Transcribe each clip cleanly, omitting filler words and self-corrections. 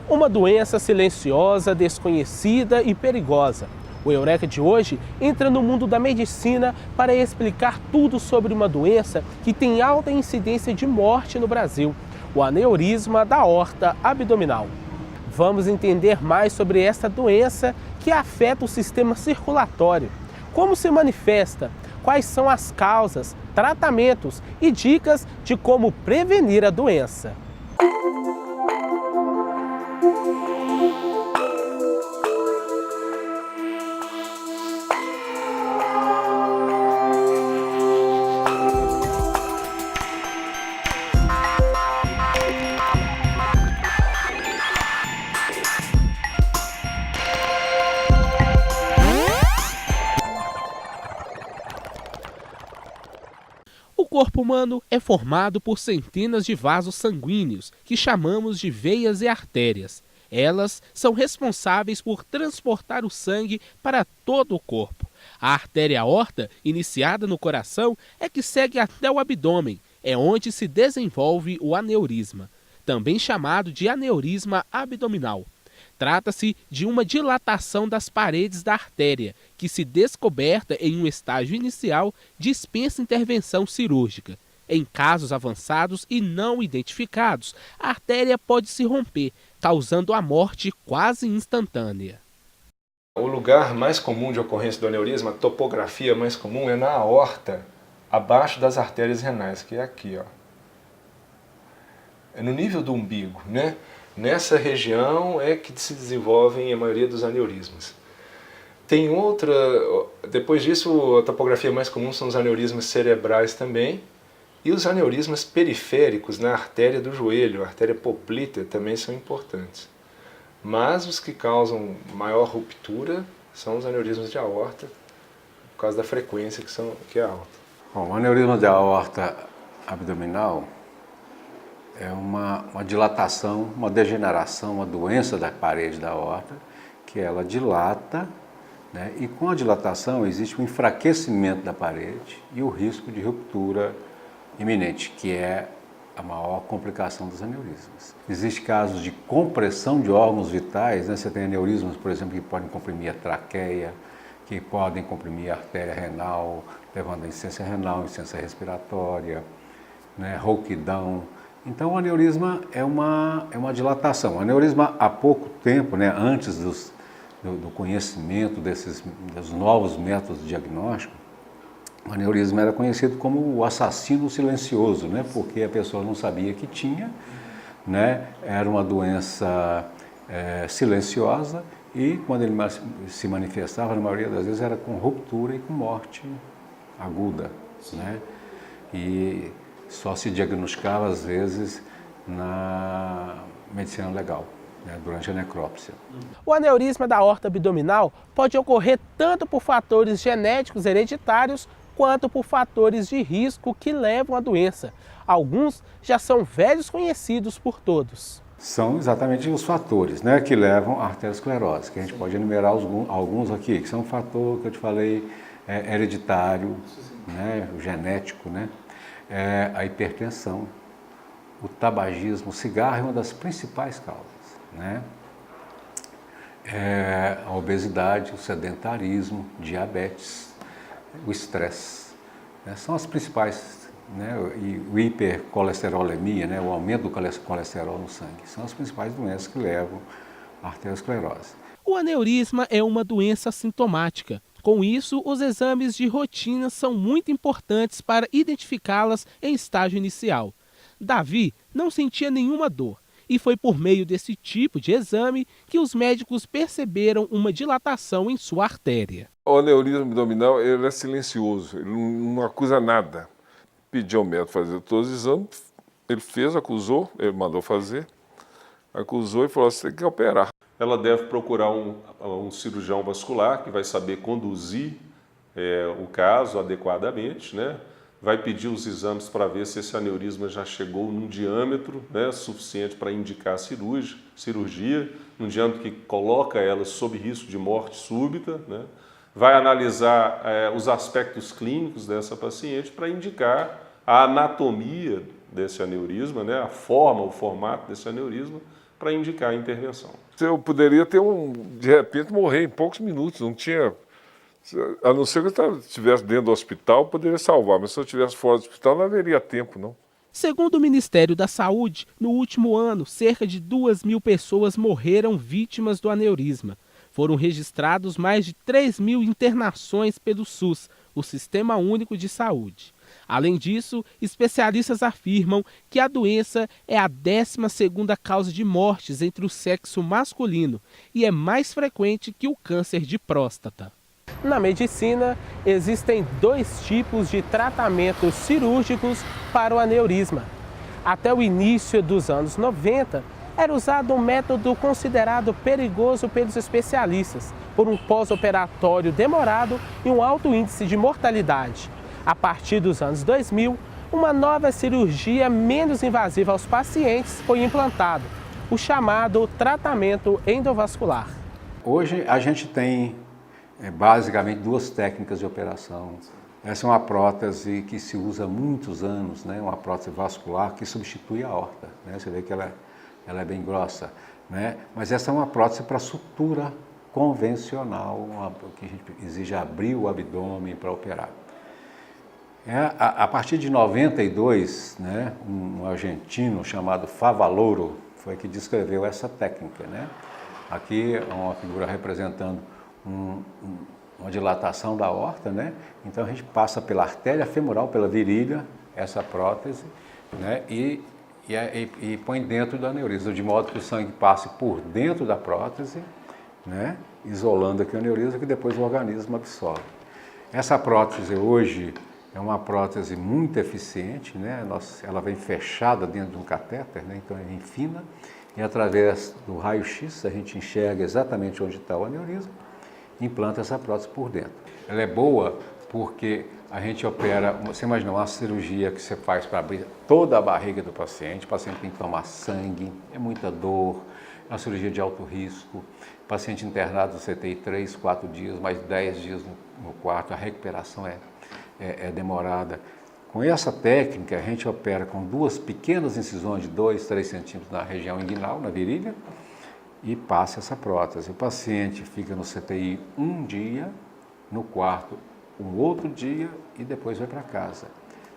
Uma doença silenciosa, desconhecida e perigosa. O Eureka de hoje entra no mundo da medicina para explicar tudo sobre uma doença que tem alta incidência de morte no Brasil, o aneurisma da aorta abdominal. Vamos entender mais sobre essa doença que afeta o sistema circulatório, como se manifesta, quais são as causas, tratamentos e dicas de como prevenir a doença. O corpo humano é formado por centenas de vasos sanguíneos, que chamamos de veias e artérias. Elas são responsáveis por transportar o sangue para todo o corpo. A artéria aorta, iniciada no coração, é que segue até o abdômen, é onde se desenvolve o aneurisma, também chamado de aneurisma abdominal. Trata-se de uma dilatação das paredes da artéria, que, se descoberta em um estágio inicial, dispensa intervenção cirúrgica. Em casos avançados e não identificados, a artéria pode se romper, causando a morte quase instantânea. O lugar mais comum de ocorrência do aneurisma, a topografia mais comum, é na aorta, abaixo das artérias renais, que é aqui, ó. É no nível do umbigo, né? Nessa região é que se desenvolvem a maioria dos aneurismas. Tem outra, depois disso, a topografia mais comum são os aneurismas cerebrais também, e os aneurismas periféricos na artéria do joelho, a artéria poplítea, também são importantes. Mas os que causam maior ruptura são os aneurismas de aorta, por causa da frequência que é alta. Bom, o aneurisma de aorta abdominal é uma dilatação, uma degeneração, uma doença da parede da aorta, que ela dilata, né? E com a dilatação existe um enfraquecimento da parede e o risco de ruptura iminente, que é a maior complicação dos aneurismas. Existem casos de compressão de órgãos vitais, né? Você tem aneurismas, por exemplo, que podem comprimir a traqueia, que podem comprimir a artéria renal, levando a insuficiência renal, insuficiência respiratória, né? Rouquidão. Então o aneurisma é uma dilatação. O aneurisma, há pouco tempo, né, antes do conhecimento dos novos métodos de diagnóstico, o aneurisma era conhecido como o assassino silencioso, né, porque a pessoa não sabia que tinha, né, era uma doença silenciosa e quando ele se manifestava, na maioria das vezes era com ruptura e com morte aguda, né, e só se diagnosticava, às vezes, na medicina legal, né, durante a necrópsia. O aneurisma da aorta abdominal pode ocorrer tanto por fatores genéticos hereditários quanto por fatores de risco que levam à doença. Alguns já são velhos conhecidos por todos. São exatamente os fatores, né, que levam à arteriosclerose, que a gente pode enumerar alguns aqui, que são o fator que eu te falei, hereditário, né, o genético, né? A hipertensão, o tabagismo, o cigarro é uma das principais causas, né? A obesidade, o sedentarismo, diabetes, o estresse, né? São as principais, né? E o hipercolesterolemia, né? O aumento do colesterol no sangue, são as principais doenças que levam à arteriosclerose. O aneurisma é uma doença sintomática. Com isso, os exames de rotina são muito importantes para identificá-las em estágio inicial. Davi não sentia nenhuma dor e foi por meio desse tipo de exame que os médicos perceberam uma dilatação em sua artéria. O aneurisma abdominal ele é silencioso, ele não acusa nada. Pediu ao médico fazer todos os exames, ele fez, acusou, ele mandou fazer, acusou e falou: você tem que operar. Ela deve procurar um cirurgião vascular que vai saber conduzir o caso adequadamente, né? Vai pedir os exames para ver se esse aneurisma já chegou num diâmetro, né, suficiente para indicar cirurgia, num diâmetro que coloca ela sob risco de morte súbita, né? Vai analisar os aspectos clínicos dessa paciente para indicar a anatomia desse aneurisma, né, a forma, o formato desse aneurisma, para indicar a intervenção. Eu poderia ter, de repente, morrer em poucos minutos, não tinha... A não ser que eu estivesse dentro do hospital, poderia salvar, mas se eu estivesse fora do hospital, não haveria tempo, não. Segundo o Ministério da Saúde, no último ano, cerca de 2.000 pessoas morreram vítimas do aneurisma. Foram registrados mais de 3.000 internações pelo SUS, o Sistema Único de Saúde. Além disso, especialistas afirmam que a doença é a 12ª causa de mortes entre o sexo masculino e é mais frequente que o câncer de próstata. Na medicina, existem 2 tipos de tratamentos cirúrgicos para o aneurisma. Até o início dos anos 90, era usado um método considerado perigoso pelos especialistas, por um pós-operatório demorado e um alto índice de mortalidade. A partir dos anos 2000, uma nova cirurgia menos invasiva aos pacientes foi implantada, o chamado tratamento endovascular. Hoje a gente tem basicamente 2 técnicas de operação. Essa é uma prótese que se usa há muitos anos, né? Uma prótese vascular que substitui a aorta, né? Você vê que ela é bem grossa, né? Mas essa é uma prótese para sutura convencional, que a gente exige abrir o abdômen para operar. A partir de 92, né, um argentino chamado Favalouro foi que descreveu essa técnica, né? Aqui é uma figura representando uma dilatação da aorta, né? Então a gente passa pela artéria femoral, pela virilha, essa prótese, né? E põe dentro do aneurisma, de modo que o sangue passe por dentro da prótese, né? Isolando aqui o aneurisma, que depois o organismo absorve. Essa prótese hoje é uma prótese muito eficiente, né? Ela vem fechada dentro de um catéter, né? Então é fina, e através do raio-x a gente enxerga exatamente onde está o aneurisma, implanta essa prótese por dentro. Ela é boa porque a gente opera, você imagina uma cirurgia que você faz para abrir toda a barriga do paciente, o paciente tem que tomar sangue, é muita dor, é uma cirurgia de alto risco, o paciente internado no CTI 3, 4 dias, mais 10 dias no quarto, a recuperação é demorada. Com essa técnica, a gente opera com 2 pequenas incisões de 2, 3 centímetros na região inguinal, na virilha, e passa essa prótese. O paciente fica no CTI um dia, no quarto um outro dia e depois vai para casa.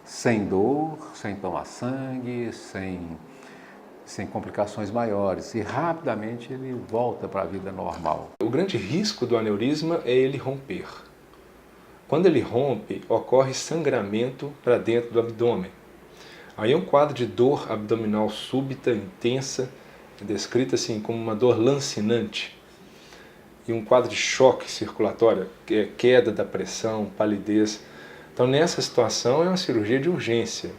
Sem dor, sem tomar sangue, sem complicações maiores. E rapidamente ele volta para a vida normal. O grande risco do aneurisma é ele romper. Quando ele rompe, ocorre sangramento para dentro do abdômen. Aí é um quadro de dor abdominal súbita, intensa, descrita assim como uma dor lancinante, e um quadro de choque circulatório, que é queda da pressão, palidez. Então nessa situação é uma cirurgia de urgência.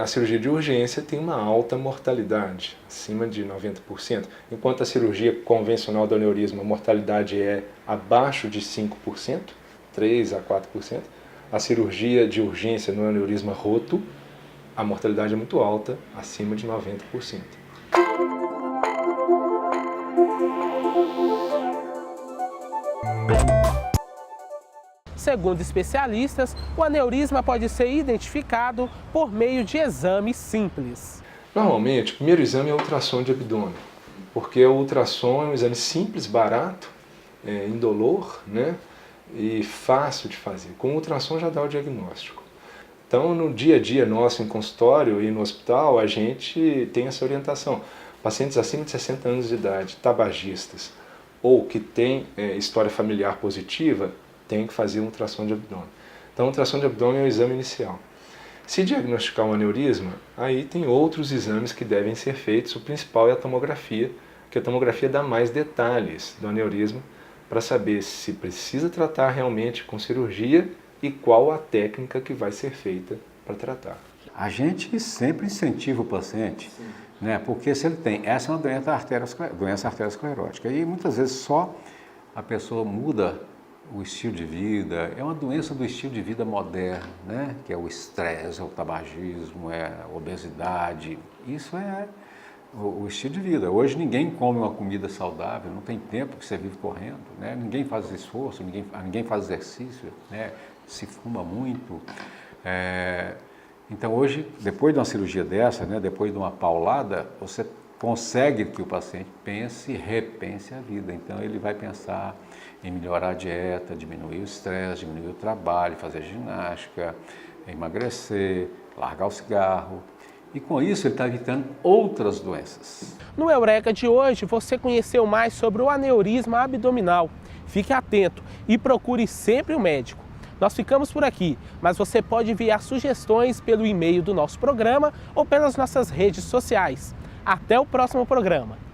A cirurgia de urgência tem uma alta mortalidade, acima de 90%, enquanto a cirurgia convencional do aneurisma, a mortalidade é abaixo de 5%, 3 a 4%. A cirurgia de urgência no aneurisma roto, a mortalidade é muito alta, acima de 90%. Segundo especialistas, o aneurisma pode ser identificado por meio de exames simples. Normalmente, o primeiro exame é o ultrassom de abdômen, porque o ultrassom é um exame simples, barato, indolor, né? E fácil de fazer. Com o ultrassom já dá o diagnóstico. Então, no dia a dia nosso em consultório e no hospital, a gente tem essa orientação. Pacientes acima de 60 anos de idade, tabagistas, ou que têm história familiar positiva, tem que fazer um ultrassom de abdômen. Então, o ultrassom de abdômen é o exame inicial. Se diagnosticar um aneurisma, aí tem outros exames que devem ser feitos. O principal é a tomografia, que a tomografia dá mais detalhes do aneurisma para saber se precisa tratar realmente com cirurgia e qual a técnica que vai ser feita para tratar. A gente sempre incentiva o paciente, né? Porque se ele tem, essa é uma doença arteriosclerótica, e muitas vezes só a pessoa muda o estilo de vida, é uma doença do estilo de vida moderno, né? Que é o estresse, é o tabagismo, é a obesidade, isso é o estilo de vida. Hoje ninguém come uma comida saudável, não tem tempo que você vive correndo, né? Ninguém faz esforço, ninguém faz exercício, né? Se fuma muito. Então hoje, depois de uma cirurgia dessa, né? Depois de uma paulada, você consegue que o paciente pense e repense a vida. Então ele vai pensar em melhorar a dieta, diminuir o estresse, diminuir o trabalho, fazer ginástica, emagrecer, largar o cigarro. E com isso ele está evitando outras doenças. No Eureka de hoje você conheceu mais sobre o aneurisma abdominal. Fique atento e procure sempre o médico. Nós ficamos por aqui, mas você pode enviar sugestões pelo e-mail do nosso programa ou pelas nossas redes sociais. Até o próximo programa.